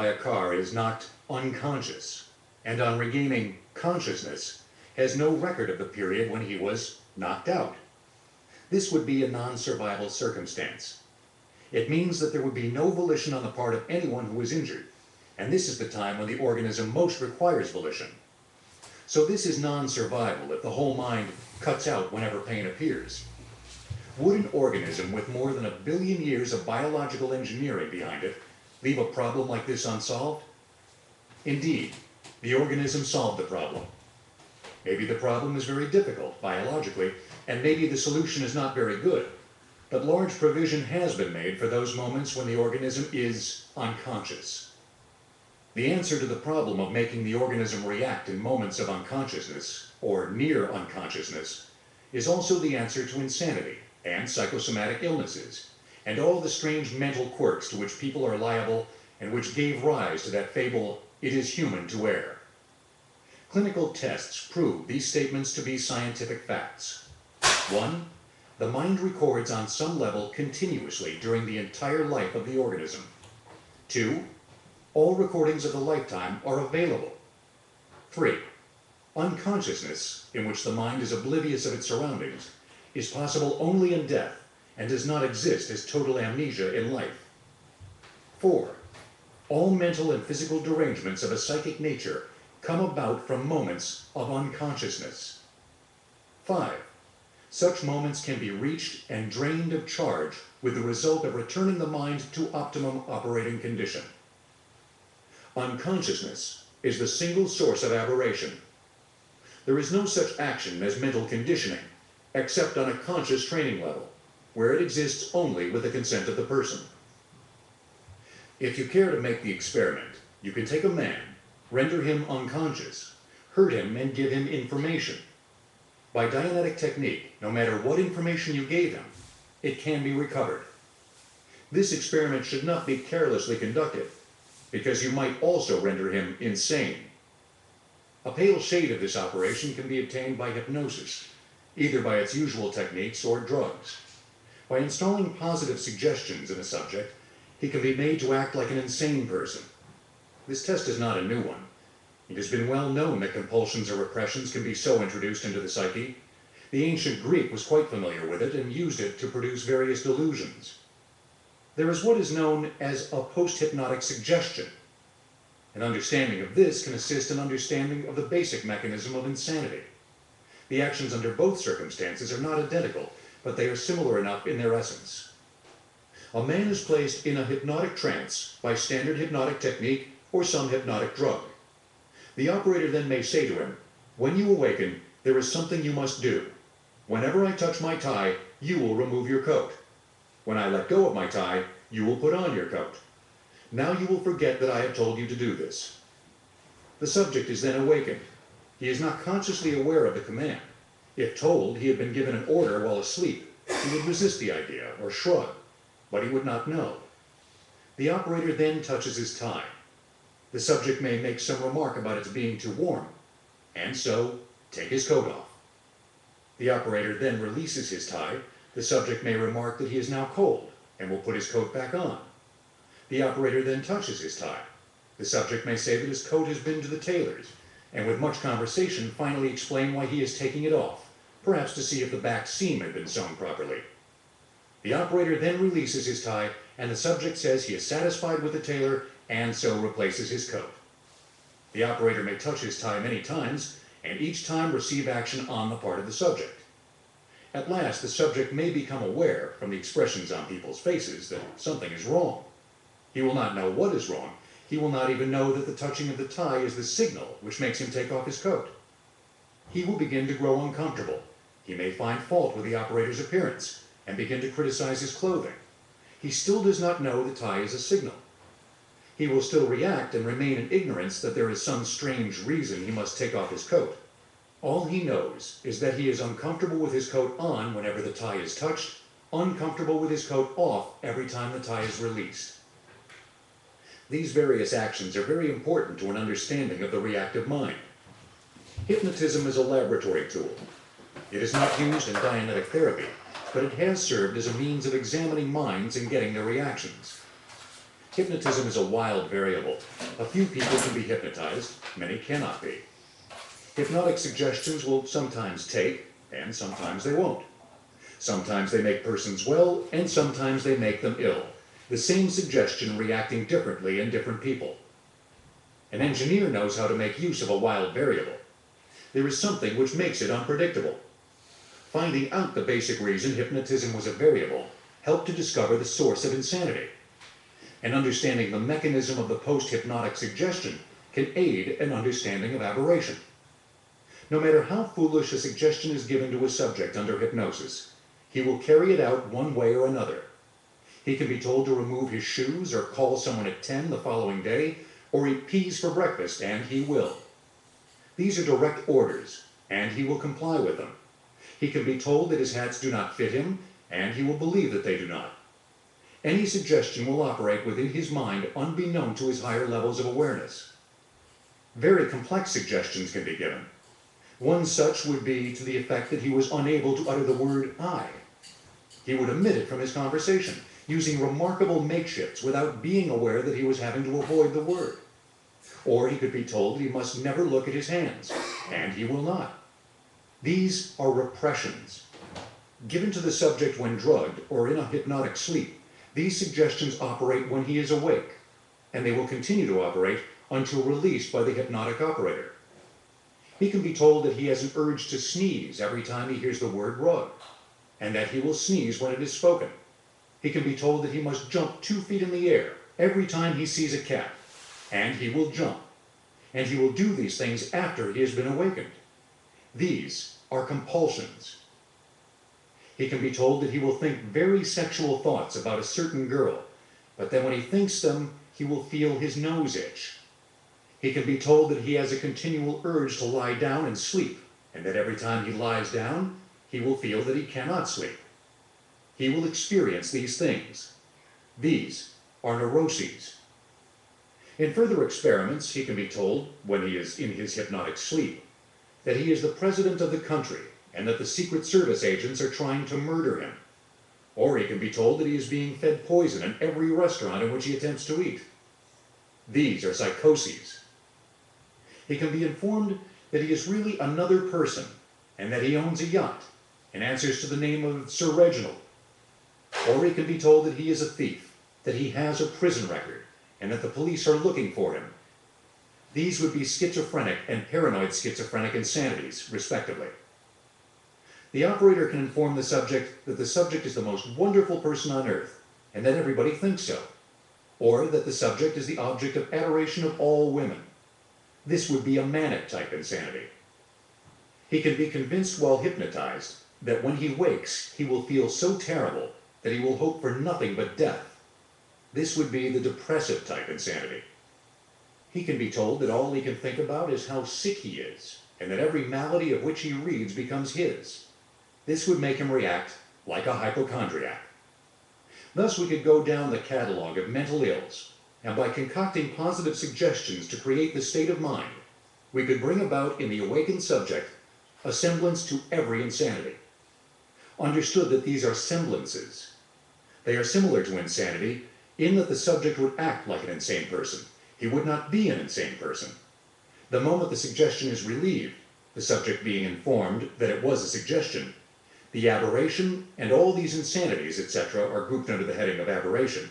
by a car is knocked unconscious, and on regaining consciousness, has no record of the period when he was knocked out. This would be a non-survival circumstance. It means that there would be no volition on the part of anyone who is injured, and this is the time when the organism most requires volition. So this is non-survival if the whole mind cuts out whenever pain appears. Would an organism with more than 1 billion years of biological engineering behind it leave a problem like this unsolved? Indeed, the organism solved the problem. Maybe the problem is very difficult biologically, and maybe the solution is not very good, but large provision has been made for those moments when the organism is unconscious. The answer to the problem of making the organism react in moments of unconsciousness, or near unconsciousness, is also the answer to insanity and psychosomatic illnesses, and all the strange mental quirks to which people are liable and which gave rise to that fable, "It is human to err." Clinical tests prove these statements to be scientific facts. 1. The mind records on some level continuously during the entire life of the organism. 2. All recordings of the lifetime are available. 3. Unconsciousness, in which the mind is oblivious of its surroundings, is possible only in death and does not exist as total amnesia in life. 4. All mental and physical derangements of a psychic nature come about from moments of unconsciousness. 5. Such moments can be reached and drained of charge with the result of returning the mind to optimum operating condition. Unconsciousness is the single source of aberration. There is no such action as mental conditioning, except on a conscious training level, where it exists only with the consent of the person. If you care to make the experiment, you can take a man, render him unconscious, hurt him, and give him information. By Dianetic technique, no matter what information you gave him, it can be recovered. This experiment should not be carelessly conducted, because you might also render him insane. A pale shade of this operation can be obtained by hypnosis, either by its usual techniques or drugs. By installing positive suggestions in a subject, he can be made to act like an insane person. This test is not a new one. It has been well known that compulsions or repressions can be so introduced into the psyche. The ancient Greek was quite familiar with it and used it to produce various delusions. There is what is known as a post-hypnotic suggestion. An understanding of this can assist in understanding of the basic mechanism of insanity. The actions under both circumstances are not identical, but they are similar enough in their essence. A man is placed in a hypnotic trance by standard hypnotic technique or some hypnotic drug. The operator then may say to him, "When you awaken, there is something you must do. Whenever I touch my tie, you will remove your coat. When I let go of my tie, you will put on your coat. Now you will forget that I have told you to do this." The subject is then awakened. He is not consciously aware of the command. If told he had been given an order while asleep, he would resist the idea or shrug, but he would not know. The operator then touches his tie. The subject may make some remark about its being too warm, and so take his coat off. The operator then releases his tie. The subject may remark that he is now cold and will put his coat back on. The operator then touches his tie. The subject may say that his coat has been to the tailor's, and with much conversation finally explain why he is taking it off, perhaps to see if the back seam had been sewn properly. The operator then releases his tie, and the subject says he is satisfied with the tailor and so replaces his coat. The operator may touch his tie many times, and each time receive action on the part of the subject. At last, the subject may become aware, from the expressions on people's faces, that something is wrong. He will not know what is wrong. He will not even know that the touching of the tie is the signal which makes him take off his coat. He will begin to grow uncomfortable. He may find fault with the operator's appearance and begin to criticize his clothing. He still does not know the tie is a signal. He will still react and remain in ignorance that there is some strange reason he must take off his coat. All he knows is that he is uncomfortable with his coat on whenever the tie is touched, uncomfortable with his coat off every time the tie is released. These various actions are very important to an understanding of the reactive mind. Hypnotism is a laboratory tool. It is not used in Dianetic therapy, but it has served as a means of examining minds and getting their reactions. Hypnotism is a wild variable. A few people can be hypnotized, many cannot be. Hypnotic suggestions will sometimes take, and sometimes they won't. Sometimes they make persons well, and sometimes they make them ill. The same suggestion reacting differently in different people. An engineer knows how to make use of a wild variable. There is something which makes it unpredictable. Finding out the basic reason hypnotism was a variable helped to discover the source of insanity. And understanding the mechanism of the post-hypnotic suggestion can aid an understanding of aberration. No matter how foolish a suggestion is given to a subject under hypnosis, he will carry it out one way or another. He can be told to remove his shoes or call someone at 10 the following day, or eat peas for breakfast, and he will. These are direct orders, and he will comply with them. He can be told that his hats do not fit him, and he will believe that they do not. Any suggestion will operate within his mind unbeknown to his higher levels of awareness. Very complex suggestions can be given. One such would be to the effect that he was unable to utter the word I. He would omit it from his conversation, using remarkable makeshifts without being aware that he was having to avoid the word. Or he could be told that he must never look at his hands, and he will not. These are repressions. Given to the subject when drugged or in a hypnotic sleep, these suggestions operate when he is awake, and they will continue to operate until released by the hypnotic operator. He can be told that he has an urge to sneeze every time he hears the word rug, and that he will sneeze when it is spoken. He can be told that he must jump 2 feet in the air every time he sees a cat, and he will jump. And he will do these things after he has been awakened. These are compulsions. He can be told that he will think very sexual thoughts about a certain girl, but then when he thinks them, he will feel his nose itch. He can be told that he has a continual urge to lie down and sleep, and that every time he lies down, he will feel that he cannot sleep. He will experience these things. These are neuroses. In further experiments, he can be told, when he is in his hypnotic sleep, that he is the president of the country and that the Secret Service agents are trying to murder him. Or he can be told that he is being fed poison in every restaurant in which he attempts to eat. These are psychoses. He can be informed that he is really another person and that he owns a yacht and answers to the name of Sir Reginald. Or he can be told that he is a thief, that he has a prison record, and that the police are looking for him. These would be schizophrenic and paranoid schizophrenic insanities, respectively. The operator can inform the subject that the subject is the most wonderful person on earth, and that everybody thinks so, or that the subject is the object of adoration of all women. This would be a manic-type insanity. He can be convinced while hypnotized that when he wakes, he will feel so terrible that he will hope for nothing but death. This would be the depressive-type insanity. He can be told that all he can think about is how sick he is, and that every malady of which he reads becomes his. This would make him react like a hypochondriac. Thus we could go down the catalog of mental ills, and by concocting positive suggestions to create the state of mind, we could bring about in the awakened subject a semblance to every insanity. Understood that these are semblances. They are similar to insanity in that the subject would act like an insane person. He would not be an insane person. The moment the suggestion is relieved, the subject being informed that it was a suggestion, the aberration and all these insanities, etc., are grouped under the heading of aberration,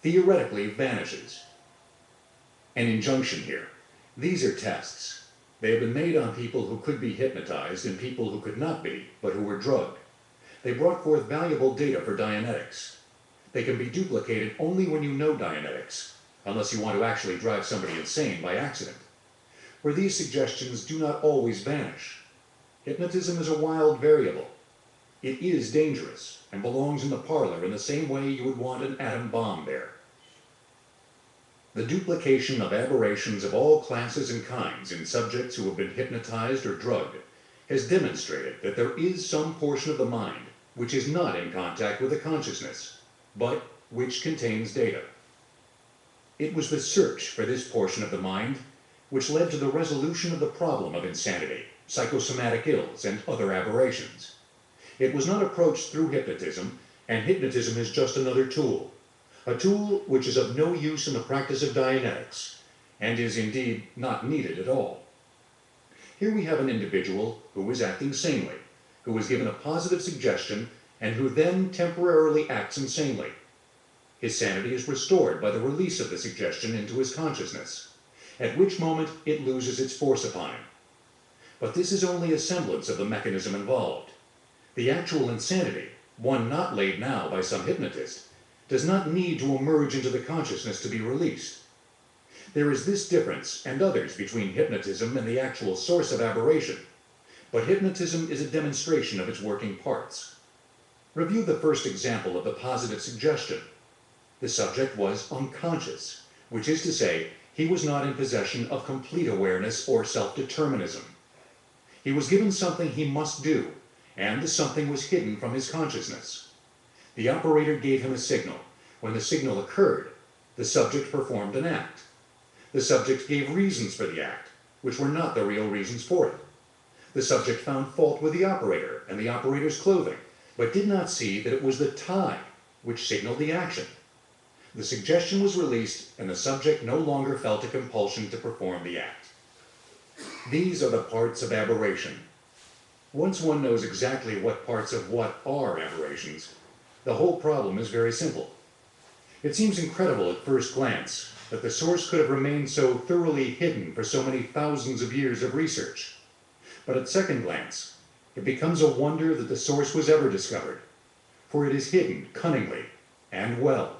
theoretically vanishes. An injunction here. These are tests. They have been made on people who could be hypnotized and people who could not be, but who were drugged. They brought forth valuable data for Dianetics. They can be duplicated only when you know Dianetics, unless you want to actually drive somebody insane by accident. For these suggestions do not always vanish. Hypnotism is a wild variable. It is dangerous and belongs in the parlor in the same way you would want an atom bomb there. The duplication of aberrations of all classes and kinds in subjects who have been hypnotized or drugged has demonstrated that there is some portion of the mind which is not in contact with the consciousness, but which contains data. It was the search for this portion of the mind which led to the resolution of the problem of insanity, psychosomatic ills, and other aberrations. It was not approached through hypnotism, and hypnotism is just another tool. a tool which is of no use in the practice of Dianetics, and is indeed not needed at all. Here we have an individual who is acting sanely, who is given a positive suggestion, and who then temporarily acts insanely. His sanity is restored by the release of the suggestion into his consciousness, at which moment it loses its force upon him. But this is only a semblance of the mechanism involved. The actual insanity, one not laid now by some hypnotist, does not need to emerge into the consciousness to be released. There is this difference and others between hypnotism and the actual source of aberration, but hypnotism is a demonstration of its working parts. Review the first example of the positive suggestion. The subject was unconscious, which is to say, he was not in possession of complete awareness or self-determinism. He was given something he must do, and the something was hidden from his consciousness. The operator gave him a signal. When the signal occurred, the subject performed an act. The subject gave reasons for the act, which were not the real reasons for it. The subject found fault with the operator and the operator's clothing, but did not see that it was the tie which signaled the action. The suggestion was released, and the subject no longer felt a compulsion to perform the act. These are the parts of aberration. Once one knows exactly what parts of what are aberrations, the whole problem is very simple. It seems incredible at first glance that the source could have remained so thoroughly hidden for so many thousands of years of research. But at second glance, it becomes a wonder that the source was ever discovered, for it is hidden cunningly and well.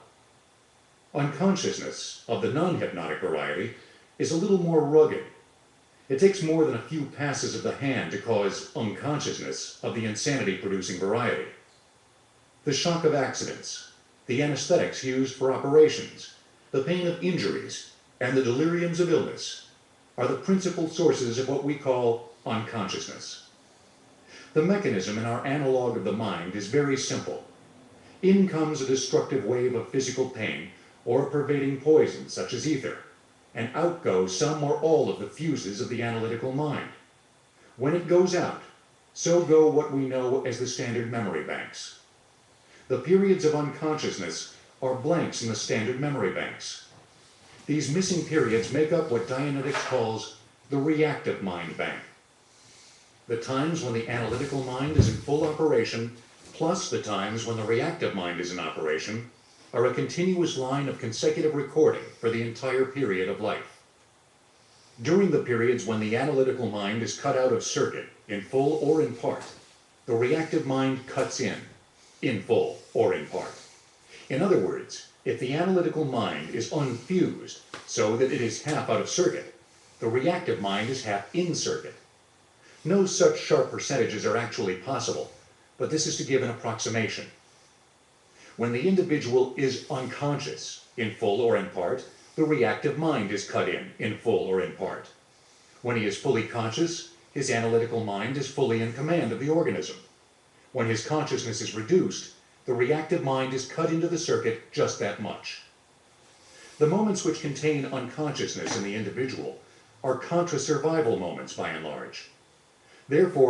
Unconsciousness, of the non-hypnotic variety, is a little more rugged. It takes more than a few passes of the hand to cause unconsciousness of the insanity-producing variety. The shock of accidents, the anesthetics used for operations, the pain of injuries, and the deliriums of illness are the principal sources of what we call unconsciousness. The mechanism in our analog of the mind is very simple. In comes a destructive wave of physical pain or a pervading poison such as ether, and out go some or all of the fuses of the analytical mind. When it goes out, so go what we know as the standard memory banks. The periods of unconsciousness are blanks in the standard memory banks. These missing periods make up what Dianetics calls the reactive mind bank. The times when the analytical mind is in full operation, plus the times when the reactive mind is in operation, are a continuous line of consecutive recording for the entire period of life. During the periods when the analytical mind is cut out of circuit, in full or in part, the reactive mind cuts in full or in part. In other words, if the analytical mind is unfused, so that it is half out of circuit, the reactive mind is half in circuit. No such sharp percentages are actually possible, but this is to give an approximation. When the individual is unconscious, in full or in part, the reactive mind is cut in full or in part. When he is fully conscious, his analytical mind is fully in command of the organism. When his consciousness is reduced, the reactive mind is cut into the circuit just that much. The moments which contain unconsciousness in the individual are contra-survival moments by and large. Therefore,